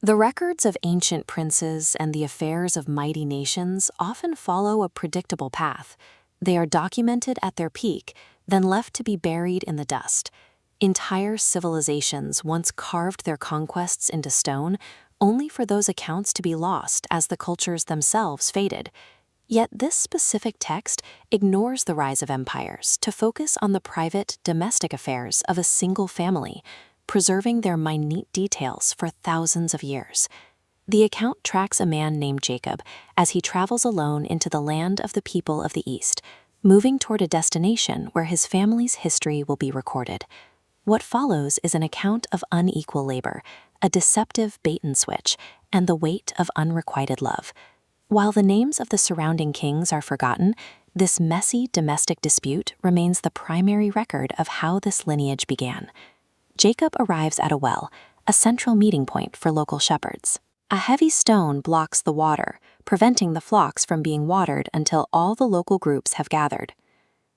The records of ancient princes and the affairs of mighty nations often follow a predictable path. They are documented at their peak, then left to be buried in the dust. Entire civilizations once carved their conquests into stone, only for those accounts to be lost as the cultures themselves faded. Yet this specific text ignores the rise of empires to focus on the private, domestic affairs of a single family, preserving their minute details for thousands of years. The account tracks a man named Jacob as he travels alone into the land of the people of the East, moving toward a destination where his family's history will be recorded. What follows is an account of unequal labor, a deceptive bait-and-switch, and the weight of unrequited love. While the names of the surrounding kings are forgotten, this messy domestic dispute remains the primary record of how this lineage began. Jacob arrives at a well, a central meeting point for local shepherds. A heavy stone blocks the water, preventing the flocks from being watered until all the local groups have gathered.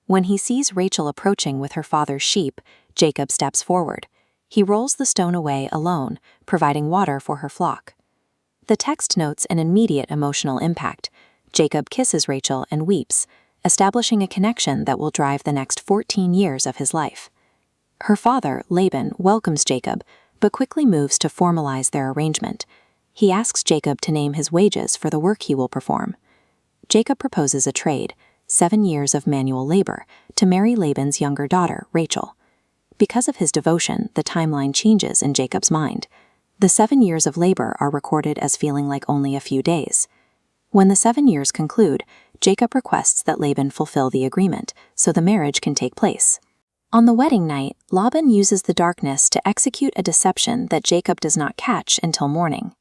When he sees Rachel approaching with her father's sheep, Jacob steps forward. He rolls the stone away alone, providing water for her flock. The text notes an immediate emotional impact. Jacob kisses Rachel and weeps, establishing a connection that will drive the next 14 years of his life. Her father, Laban, welcomes Jacob, but quickly moves to formalize their arrangement. He asks Jacob to name his wages for the work he will perform. Jacob proposes a trade, 7 years of manual labor, to marry Laban's younger daughter, Rachel. Because of his devotion, the timeline changes in Jacob's mind. The 7 years of labor are recorded as feeling like only a few days. When the 7 years conclude, Jacob requests that Laban fulfill the agreement so the marriage can take place. On the wedding night, Laban uses the darkness to execute a deception that Jacob does not catch until morning.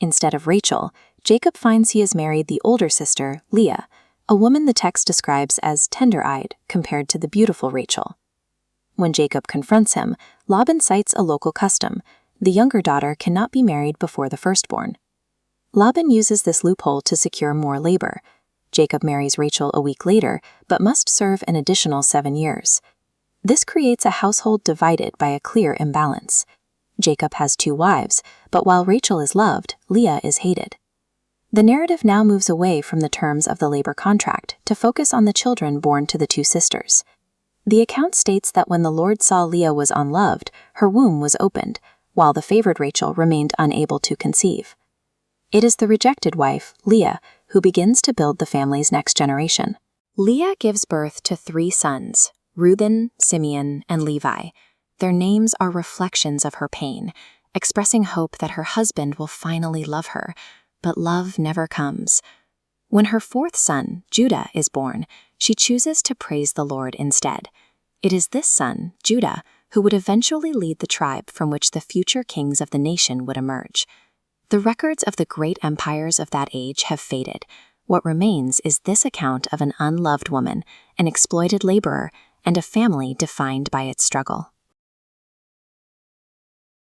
Instead of Rachel, Jacob finds he has married the older sister, Leah, a woman the text describes as tender-eyed compared to the beautiful Rachel. When Jacob confronts him, Laban cites a local custom: the younger daughter cannot be married before the firstborn. Laban uses this loophole to secure more labor. Jacob marries Rachel a week later, but must serve an additional 7 years. This creates a household divided by a clear imbalance. Jacob has 2 wives, but while Rachel is loved, Leah is hated. The narrative now moves away from the terms of the labor contract to focus on the children born to the 2 sisters. The account states that when the Lord saw Leah was unloved, her womb was opened, while the favored Rachel remained unable to conceive. It is the rejected wife, Leah, who begins to build the family's next generation. Leah gives birth to 3 sons, Reuben, Simeon, and Levi. Their names are reflections of her pain, expressing hope that her husband will finally love her, but love never comes. When her 4th son, Judah, is born, she chooses to praise the Lord instead. It is this son, Judah, who would eventually lead the tribe from which the future kings of the nation would emerge. The records of the great empires of that age have faded. What remains is this account of an unloved woman, an exploited laborer, and a family defined by its struggle.